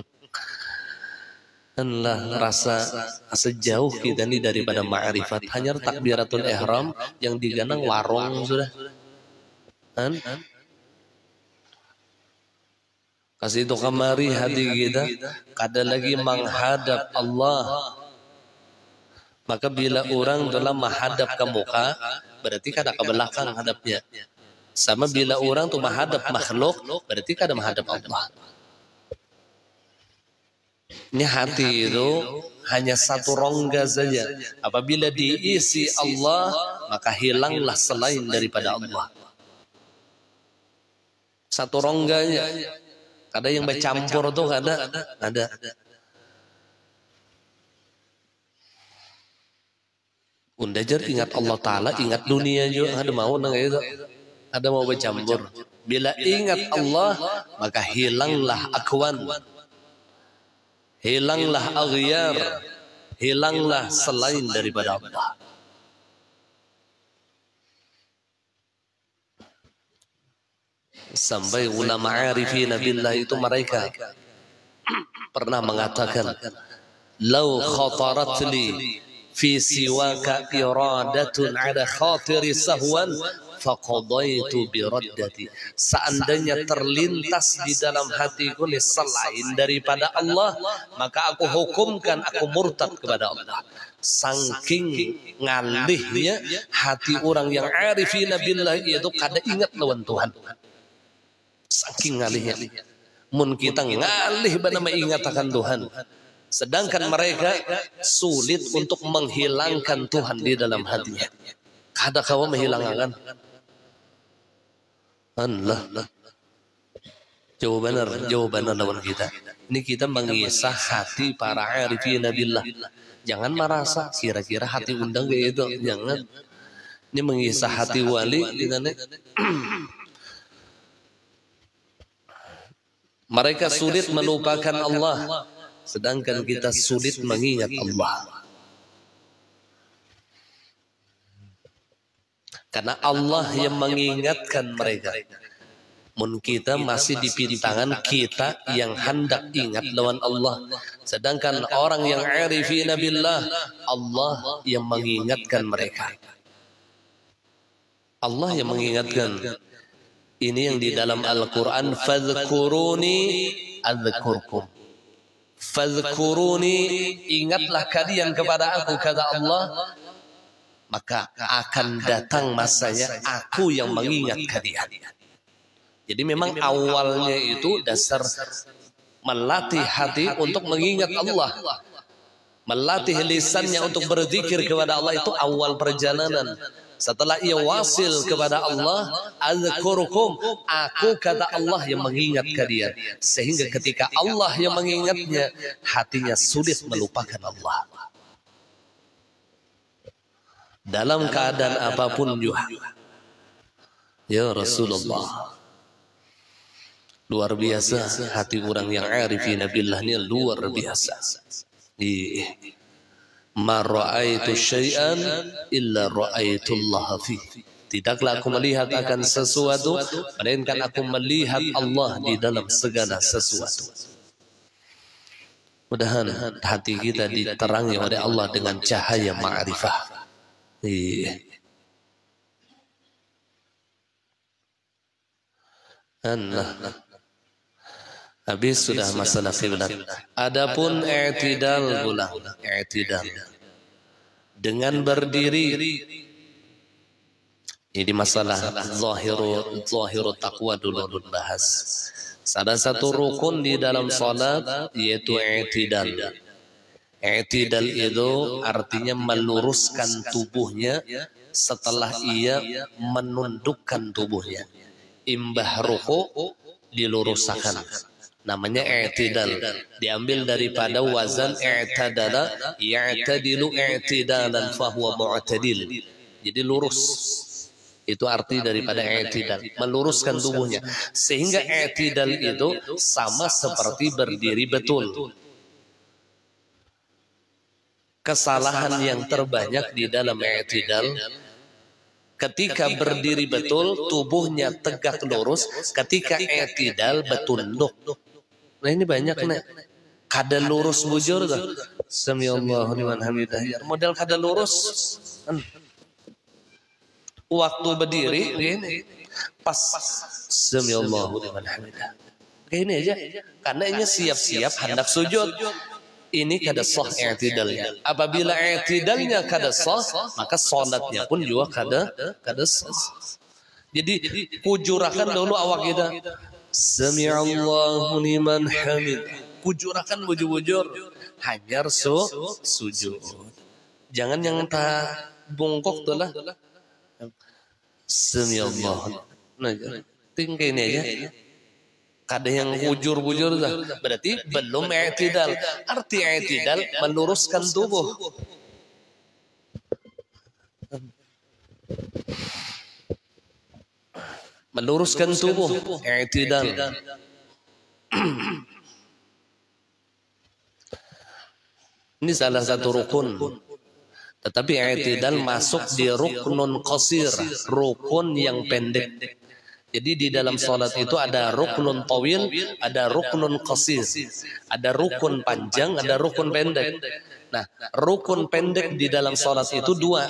Allah, rasa sejauh kita ini daripada ma'rifat. Hanya takbiratul ihram yang diganang warung sudah. Kasih itu kemari hati kita kada lagi menghadap Allah. Maka bila orang dalam menghadap ke muka berarti kada ke belakang hadapnya. Sama bila orang tu menghadap makhluk berarti kada menghadap Allah. Ini hati itu hanya satu rongga saja. Apabila diisi Allah maka hilanglah selain daripada Allah. Satu rongganya. Ada yang bercampur tuh ada. Undajar ingat Allah Ta'ala, ingat dunia juga. Ada mau nang itu. Ada mau bercampur. Bila ingat Allah, maka hilanglah akwan. Hilanglah aghyar. Hilanglah selain daripada Allah. Sampai ulama arifin billah itu mereka pernah mengatakan, "Lau khatarat li fi siwaka iradatun ala khatiri sahwan faqadaitu bi raddati." Seandainya terlintas di dalam hatiku ni selain daripada Allah, maka aku hukumkan aku murtad kepada Allah. Saking ngalihnya hati orang yang arifin billah itu kada ingat lawan Tuhan. Saking ngalihnya. Mun kita ngalih bana mengingat akan Tuhan. Sedangkan mereka sulit untuk menghilangkan Tuhan di dalam hatinya. Kada kawa menghilangkan. Allah. Jawaban lawan kita. Ini kita mengisah hati para arifin billah. Jangan merasa kira-kira hati undang kayak itu. Jangan. Ini mengisah hati wali kita nih. Mereka sulit melupakan Allah, sedangkan kita sulit mengingat Allah. Karena Allah yang mengingatkan mereka. Mun kita masih di pintangan kita yang hendak ingat lawan Allah. Sedangkan orang yang arifina billah, Allah yang mengingatkan mereka. Allah yang mengingatkan. Ini yang di dalam Al-Quran, fadhkuruni adzkurkum. Fadhkuruni, ingatlah kalian kepada aku, kata Allah, maka akan datang masanya aku yang mengingat kalian. Jadi memang awalnya itu dasar melatih hati untuk mengingat Allah, melatih lisannya untuk berzikir kepada Allah, itu awal perjalanan. Setelah ia wasil kepada Allah, adzkurukum, aku, kata Allah, yang mengingat kalian. Sehingga ketika Allah yang mengingatnya, hatinya sulit melupakan Allah. Dalam keadaan apapun juga. Ya Rasulullah, luar biasa hati orang yang arifin billah ini, luar biasa. Ma ra'aitu syai'an illa ra'aitullah fi. Tidaklah aku melihat akan sesuatu melainkan aku melihat Allah di dalam segala sesuatu. Mudah-mudahan hati kita diterangi oleh Allah dengan cahaya ma'rifah. Habis sudah masalah qiblat. Adapun i'tidal pula, i'tidal dengan berdiri. Ini masalah zahiru taqwa dulu bahas. Salah satu rukun di dalam salat yaitu i'tidal. I'tidal itu artinya meluruskan tubuhnya setelah ia menundukkan tubuhnya. Imbah ruku diluruskan. Namanya i'tidal. Diambil daripada wazan i'tadala, ya'tadilu i'tidalan fahuwa mu'tadil. Jadi lurus. Itu arti daripada i'tidal, meluruskan tubuhnya. Sehingga i'tidal itu sama seperti berdiri betul. Kesalahan yang terbanyak di dalam i'tidal, ketika berdiri betul, tubuhnya tegak lurus. Ketika i'tidal betunduk. Nah ini banyak nih. Kada lurus bujur tuh. Samiallahu liman hamidah. Model kada lurus. Waktu berdiri gini. Pas samiallahu liman hamidah. Kayak ini aja. Karena ini siap-siap hendak sujud. Ini kada sah i'tidalnya. Apabila i'tidalnya kada sah, maka salatnya pun juga kada sah. Jadi kujurakan dulu awak kita. Sami'allahu liman hamid. Kujurakan bujur-bujur. Hanyar sujud. Jangan yang tak bongkok tuh lah. Sami'allahu. Nah, tinggal ini aja. Kada yang bujur-bujur dah. Berarti belum i'tidal. Arti i'tidal meluruskan tubuh. Meluruskan tubuh. I'tidal. Ini salah satu rukun. Tetapi i'tidal masuk di ruknun qasir, rukun yang pendek. Jadi di dalam salat itu ada ruknun tawil, ada ruknun qasir. Ada rukun panjang, ada rukun pendek. Nah, rukun pendek di dalam salat itu dua.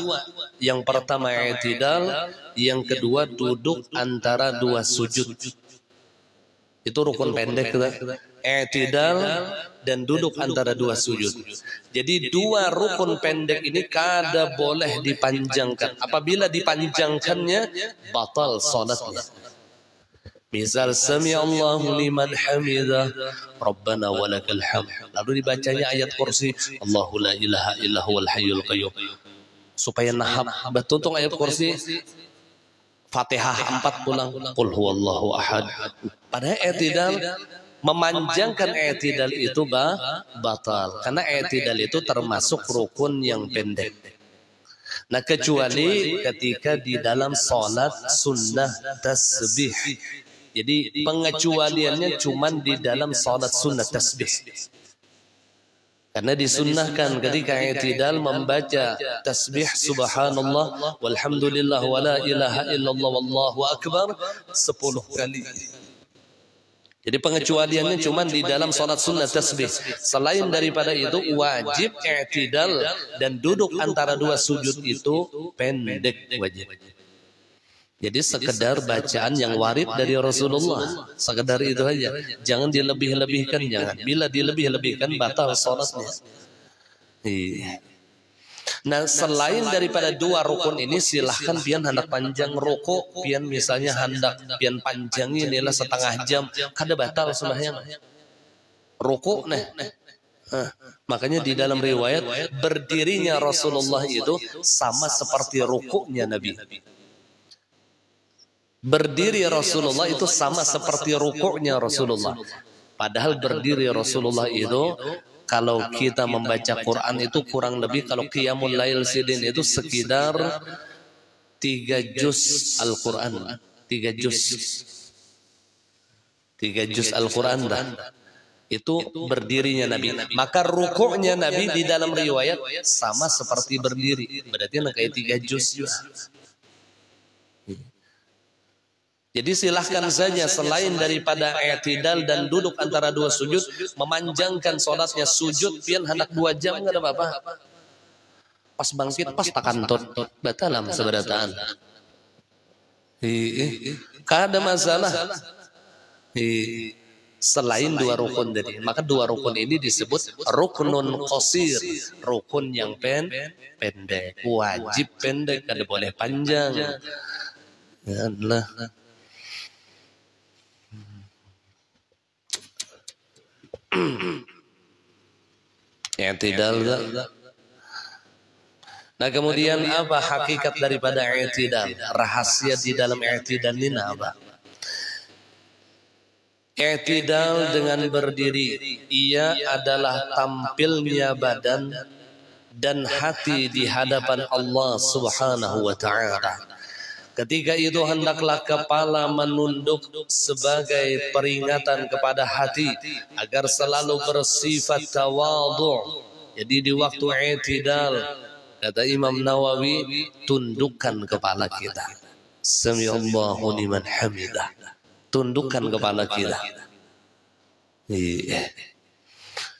Yang pertama i'tidal, yang kedua duduk antara dua sujud. Itu rukun pendek. I'tidal dan duduk antara dua sujud. Jadi dua rukun pendek ini kada boleh dipanjangkan. Apabila dipanjangkannya, batal salatnya. Misal sami'allahu liman hamidah rabbana walakal hamd. Lalu dibacanya ayat kursi, Allahu la ilaha illa huwal hayyul qayyum. Supaya nahab betul ayat kursi, Fatihah 4 pulang, qul huwallahu ahad. Pada i'tidal, memanjangkan i'tidal itu batal. Karena i'tidal itu termasuk rukun yang pendek. Nah, kecuali ketika di dalam salat sunnah tasbih. Jadi pengecualiannya cuma di dalam salat sunnah tasbih. Karena disunnahkan ketika i'tidal membaca tasbih subhanallah walhamdulillah wala ilaha illallah wallahu akbar 10 kali. Jadi pengecualiannya cuma di dalam salat sunnah tasbih. Selain daripada itu wajib i'tidal dan duduk antara dua sujud itu pendek wajib. Jadi sekedar bacaan yang warid dari Rasulullah, sekedar itu aja. Jangan dilebih-lebihkan, jangan. Bila dilebih-lebihkan batal salatnya. Iya. Nah, selain daripada dua rukun ini silahkan pian hendak panjang rukuk, pian misalnya hendak pian panjang inilah setengah jam, kada batal sembahyang. Rukuk makanya di dalam riwayat berdirinya Rasulullah itu sama seperti rukuknya Nabi. Berdiri Rasulullah itu sama seperti rukuknya Rasulullah. Padahal berdiri Rasulullah itu kalau kita membaca Quran itu kurang lebih kalau qiyamul lail sidin itu sekitar 3 juz Al-Quran. 3 juz. 3 juz Al-Quran dah. Itu berdirinya Nabi. Maka rukuknya Nabi di dalam riwayat sama seperti berdiri. Berarti kayak 3 juz juga. Jadi silahkan saja selain daripada i'tidal dan duduk antara dua sujud, memanjangkan sholatnya sujud pian hendak 2 jam nggak ada apa-apa. Pas bangkit pas takan tot batalam seberataan. Kada masalah. Selain 2 rukun tadi, maka 2 rukun ini disebut rukunun qasir, rukun yang pendek, wajib pendek, kada boleh panjang. Ya Allah. I'tidal. Nah kemudian apa hakikat daripada i'tidal? Rahasia di dalam i'tidal ini apa? I'tidal dengan berdiri, ia adalah tampilnya badan dan hati di hadapan Allah Subhanahu wa ta'ala. Ketika itu hendaklah kepala menunduk sebagai peringatan kepada hati agar selalu bersifat tawadhu. Jadi di waktu i'tidal kata Imam Nawawi, tundukkan kepala kita. Sami'allahu liman hamidah. Tundukkan kepala kita.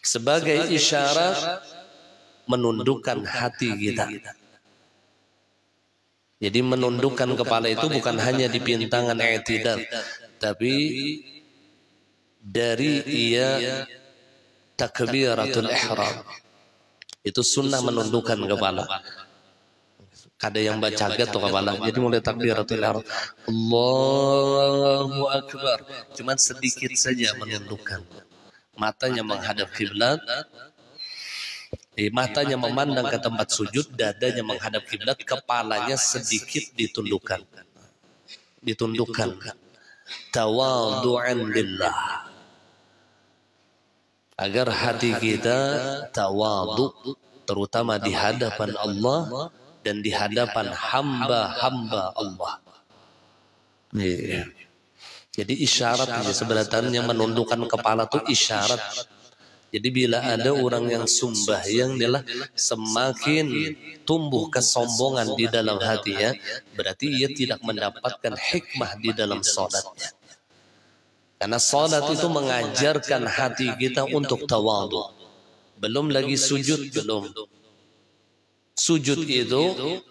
Sebagai isyarat menundukkan hati kita. Jadi menundukkan kepala itu bukan hanya di pintangan i'tidal, tapi dari ia takbiratul ihram. Itu sunnah menundukkan kepala. Kada yang baca gatot kepala. Jadi mulai takbiratul ihram, Allahu akbar. Cuma sedikit saja menundukkan. Matanya menghadap kiblat. Matanya memandang ke tempat sujud, dadanya menghadap kiblat, kepalanya sedikit ditundukkan. Ditundukkan. Tawadhu'an lillah. Agar hati kita tawadhu, terutama di hadapan Allah dan di hadapan hamba-hamba Allah. Jadi isyarat sebenarnya menundukkan kepala itu isyarat. Jadi bila ada orang yang sembahyang adalah semakin tumbuh kesombongan di dalam hatinya, berarti ia tidak mendapatkan hikmah di dalam salatnya. Karena salat itu mengajarkan hati kita untuk tawadhu. Belum lagi sujud, belum. Sujud itu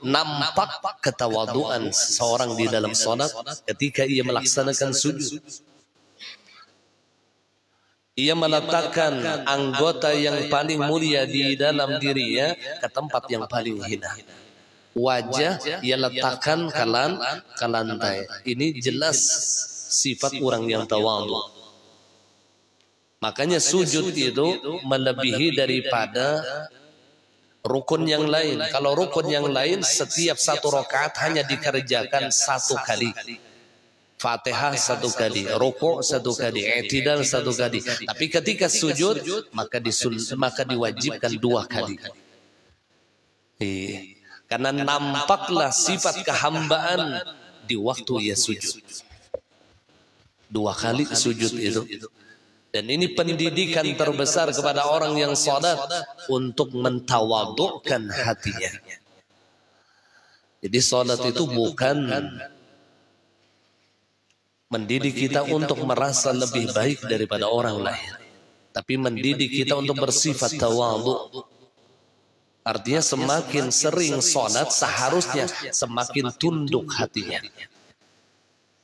nampak ketawaduan seorang di dalam salat ketika ia melaksanakan sujud. Ia meletakkan anggota yang paling mulia di dalam dirinya ke tempat yang paling hina. Wajah ia letakkan ke lantai. Ini jelas sifat orang yang tawadhu. Makanya sujud itu melebihi daripada rukun yang lain. Kalau rukun yang lain setiap 1 rakaat hanya dikerjakan 1 kali. Fatihah 1 kali, rukuk 1 kali, i'tidal 1 kali. Tapi ketika sujud maka diwajibkan 2 kali. Karena nampaklah sifat kehambaan di waktu ia sujud. 2 kali sujud itu. Dan ini pendidikan terbesar kepada orang yang salat untuk mentawadhu'kan hatinya. Jadi salat itu bukan mendidik kita untuk merasa lebih baik daripada orang lain, tapi mendidik kita untuk bersifat tawadhu. Artinya semakin sering salat seharusnya semakin tunduk hatinya.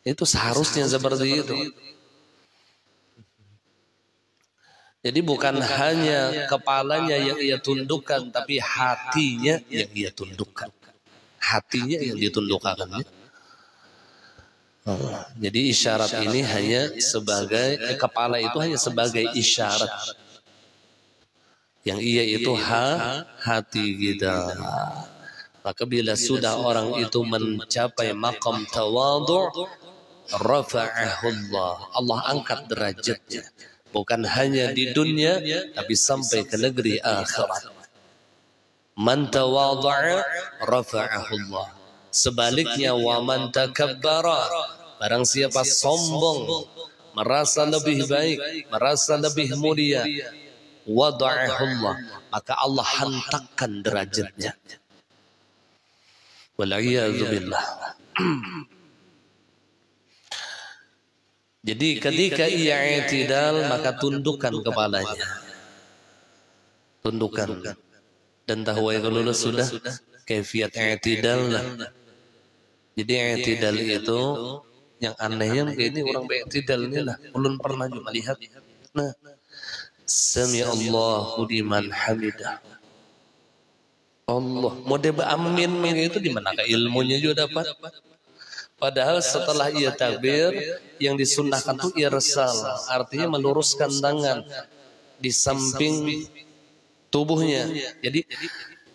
Itu seharusnya seperti itu. Jadi bukan hanya kepalanya yang ia tundukkan, tapi hatinya yang ia tundukkan. Hatinya yang ditundukkan. Jadi isyarat ini hanya sebagai kepala itu hanya sebagai isyarat. Yang ia itu hati kita. Maka bila sudah orang itu mencapai maqam tawadhu', rafa'ahu Allah. Allah angkat derajatnya. Bukan hanya di dunia, tapi sampai ke negeri akhirat. Man tawadha'a rafa'ahu Allah. Sebaliknya, wa man takabbara, barang siapa sombong, merasa lebih baik, merasa lebih mulia, wada'ahu Allah, maka Allah hantakkan derajatnya. Wal'iyadzu billah. Jadi ketika ia i'tidal, maka tundukkan kepalanya. Tundukkan. Dan tahu ya kalau sudah kaifiat i'tidal lah. Jadi i'tidal itu yang anehnya ini orang i'tidal ini lah. Ulun pernah juga melihat. Nah, sami Allahu liman hamidah. Allah, mode amin itu di manakah ilmunya juga dapat? Padahal setelah ia takbir, yang disunnahkan itu irsal, artinya meluruskan tangan di samping tubuhnya. Jadi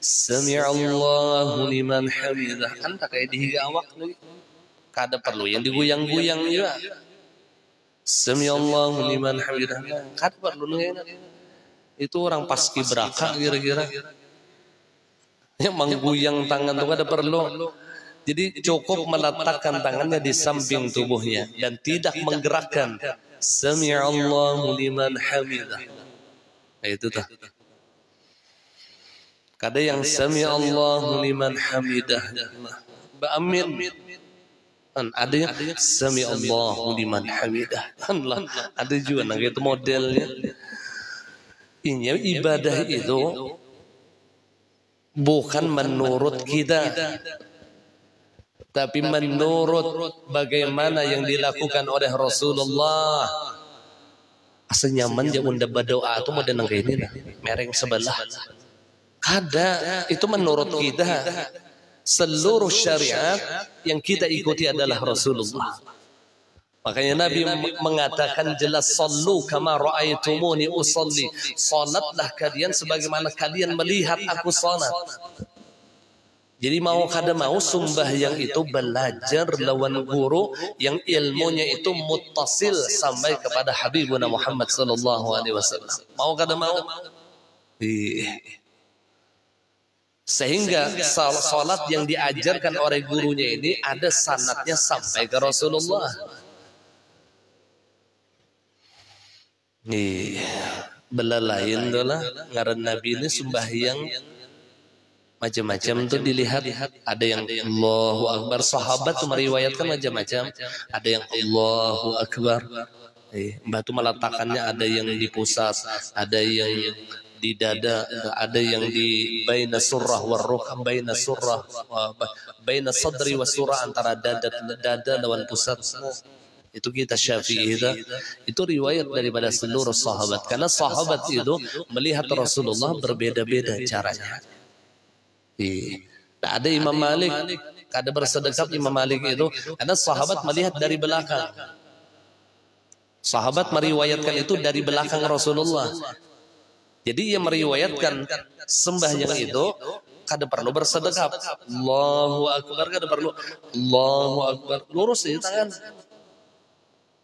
sami'allahu liman hamidah, kan tak kayak dihiga awak lagi. Kada perlu yang digoyang-goyang juga. Sami'allahu liman hamidah, kada perlu nggak. Itu orang paski beraka kira-kira. Yang menggoyang tangan itu kada perlu. Jadi cukup meletakkan tangannya di samping tubuhnya dan tidak menggerakkan. Sami'allahu liman hamidah. Nah, itu tuh. Kada yang sami'allahu liman hamidah. Amin. Ada yang sami'allahu liman hamidah. Ada juga nah itu modelnya. Ini ibadah itu bukan menurut kita, tapi menurut bagaimana yang dilakukan oleh Rasulullah. Asalnya nyaman dia berdoa itu mau denang kayak ini nah, mereng sebelah. Kada, itu menurut kita. Seluruh syariat yang kita ikuti adalah Rasulullah. Makanya Nabi mengatakan jelas, sallu kama ra'aitumuni usalli. Salatlah kalian sebagaimana kalian melihat aku salat. Jadi mau kada mau sembahyang itu belajar lawan guru yang ilmunya itu muttasil sampai kepada Habibuna Muhammad sallallahu alaihi wasallam. Mau kada mau. Sehingga salat yang diajarkan oleh gurunya ini ada sanadnya sampai ke Rasulullah. Belalain dolah ngaran Nabi ini sembahyang macam-macam tuh dilihat. Ada yang Allahu Akbar, sahabat tuh meriwayatkan macam-macam. Ada yang Allahu Akbar, batu meletakkannya, ada yang di pusat, ada yang di dada, ada yang di baina surah war rukh, baina surah baina sadri was surah, antara dada lawan pusat. Itu kita Syafi'i itu riwayat daripada seluruh sahabat, karena sahabat itu melihat Rasulullah berbeda-beda caranya. Nah, ada Imam Malik, kada bersedekap Imam Malik itu karena sahabat melihat dari belakang. Sahabat meriwayatkan itu dari belakang Rasulullah. Jadi ia meriwayatkan sembahyang itu kada perlu bersedekap. Allahu Akbar kada perlu. Allahu Akbar, lurus ya tangan.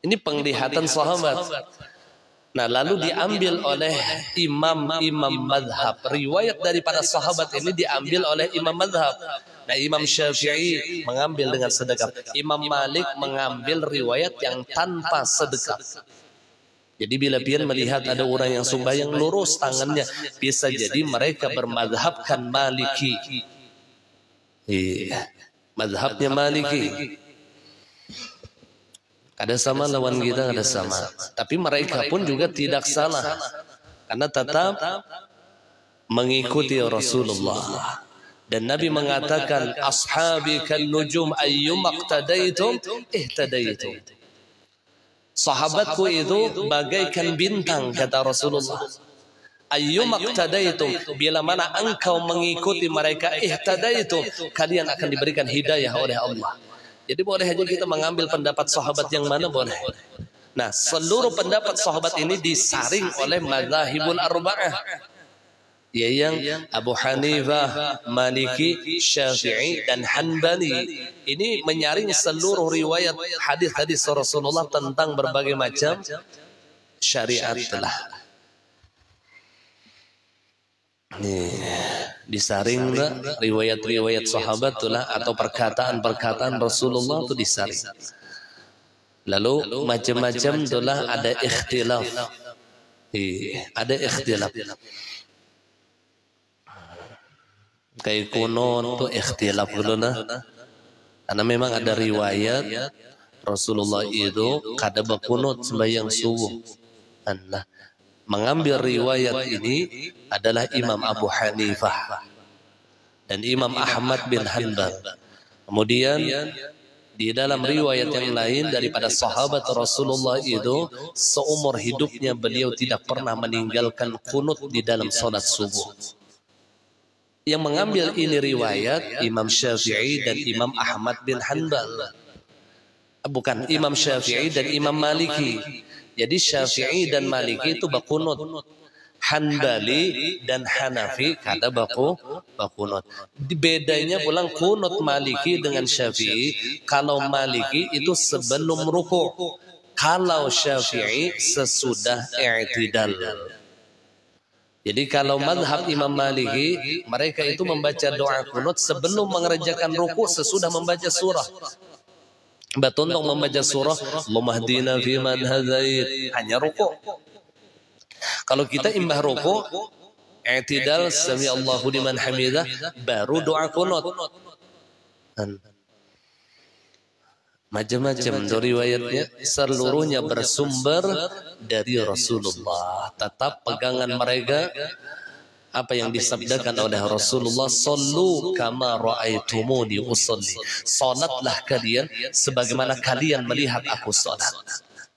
Ini penglihatan sahabat. Nah, lalu diambil oleh imam-imam madhab. Riwayat daripada sahabat ini diambil oleh imam madhab. Nah, Imam Syafi'i mengambil dengan sedekap. Imam Malik mengambil riwayat yang tanpa sedekap. Jadi bila pian melihat ada orang yang sembahyang lurus tangannya, bisa jadi mereka bermadhabkan Maliki. Madhabnya Maliki. Ada sama lawan kita, ada sama. Tapi mereka pun juga tidak salah. Karena tetap mengikuti Rasulullah. Dan Nabi mengatakan, ashabi kan nujum ayyum aqtadaitum ihtadaitum. Sahabatku itu bagaikan bintang, kata Rasulullah. Ayyum aqtadaitum, bila mana engkau mengikuti mereka, ihtadaitum, kalian akan diberikan hidayah oleh Allah. Jadi boleh aja kita mengambil pendapat sahabat yang mana, boleh. Nah, seluruh pendapat sahabat ini disaring oleh madzhabul arba'ah. Ya, yang Abu Hanifah, Maliki, Syafi'i dan Hanbali. Ini menyaring seluruh riwayat hadis-hadis Rasulullah tentang berbagai macam syariat telah. Nih, disaring riwayat-riwayat sahabat telah atau perkataan-perkataan Rasulullah itu disaring. Lalu macam-macam telah ada ikhtilaf. Ada ikhtilaf. Kayak kuno itu ikhtilaf dulu nah. Karena memang ada riwayat Rasulullah itu kada berkunut sembahyang subuh. Nah, mengambil riwayat ini adalah Imam Abu Hanifah dan Imam Ahmad bin Hanbal. Kemudian di dalam riwayat yang lain daripada sahabat Rasulullah itu, seumur hidupnya beliau tidak pernah meninggalkan kunut di dalam salat subuh. Yang mengambil ini riwayat Imam Syafi'i dan Imam Ahmad bin Hanbal. Bukan, Imam Syafi'i dan Imam Maliki. Jadi Syafi'i dan Maliki itu berkunut. Hanbali dan Hanafi kada berkunut. Bedanya pulang kunut Maliki dengan Syafi'i. Kalau Maliki itu sebelum ruku'. Kalau Syafi'i sesudah i'tidal. Jadi kalau madhab Imam Maliki, mereka itu membaca doa kunut sebelum mengerjakan ruku, sesudah membaca surah. Batundong membaca surah, Allahumma hdina fiman hadait, hanya ruku. Kalau kita imbah ruku, i'tidal, sami Allahu liman hamidah, baru doa kunut. Macam-macam riwayatnya, seluruhnya bersumber dari Rasulullah. Tetap pegangan mereka apa yang disabdakan oleh Rasulullah, sallu kama ra'aitumuni usalli. Salatlah kalian sebagaimana kalian melihat aku salat.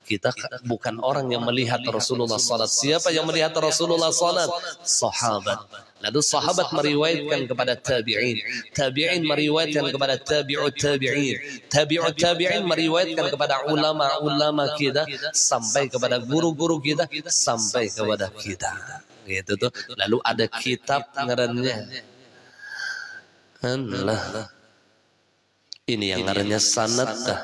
Kita bukan orang yang melihat Rasulullah salat. Siapa yang melihat Rasulullah salat? Sahabat. Lalu sahabat meriwayatkan kepada tabi'in, tabi'in meriwayatkan kepada tabi'ut tabi'in, tabi'ut tabi'in meriwayatkan kepada ulama-ulama kita, sampai kepada guru-guru kita, sampai kepada kita. Gitu tuh. Lalu ada kitab ngarannya. Allah. Ini yang ngarannya sanad dah.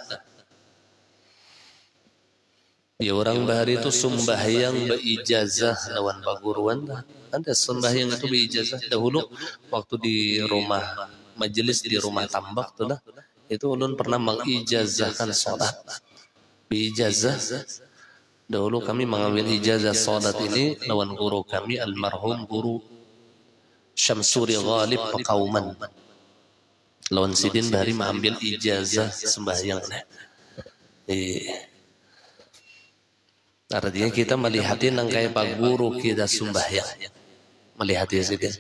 Ya orang bahari itu sembahyang beijazah lawan paguruan dah. Ada sembahyang itu beijazah. Dahulu waktu di rumah majelis di rumah tambak tuh lah, itu ulun pernah mengijazahkan sholat beijazah. Dahulu kami mengambil ijazah sholat ini lawan guru kami almarhum guru Syamsuri Ghalib Pakauman. Lawan Sidin Bahari mengambil ijazah sembahyang. Artinya kita melihatin nangkai pak guru kita sembahyang, melihat Sidin.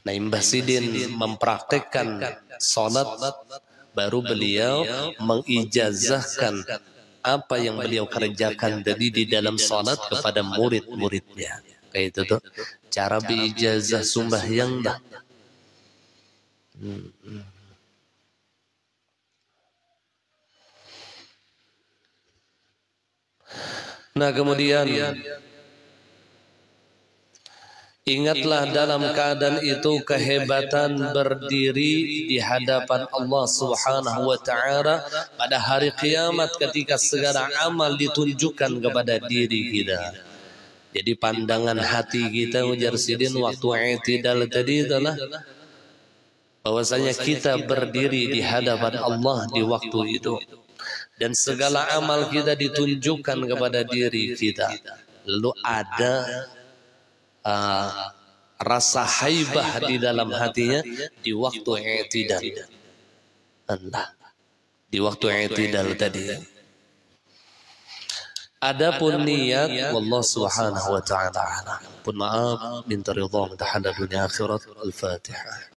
Nah, Mbah Sidin mempraktekkan sholat, baru beliau mengijazahkan apa yang beliau kerjakan tadi di dalam sholat kepada murid-muridnya. Kayak itu tuh cara beijazah sembahyang dah. Nah, kemudian ingatlah dalam keadaan itu kehebatan berdiri di hadapan Allah Subhanahu wa taala pada hari kiamat ketika segala amal ditunjukkan kepada diri kita. Jadi pandangan hati kita ujar Sidin waktu i'tidal tadi adalah bahwasanya kita berdiri di hadapan Allah di waktu itu. dan segala amal kita ditunjukkan kepada diri kita. Lalu ada rasa haibah di dalam hatinya di waktu i'tidal. Allah, di waktu i'tidal tadi. Adapun niat wallahu subhanahu wa ta'ala. Pun maaf, minta ridha, minta halal dunia akhirat. Al-Fatihah.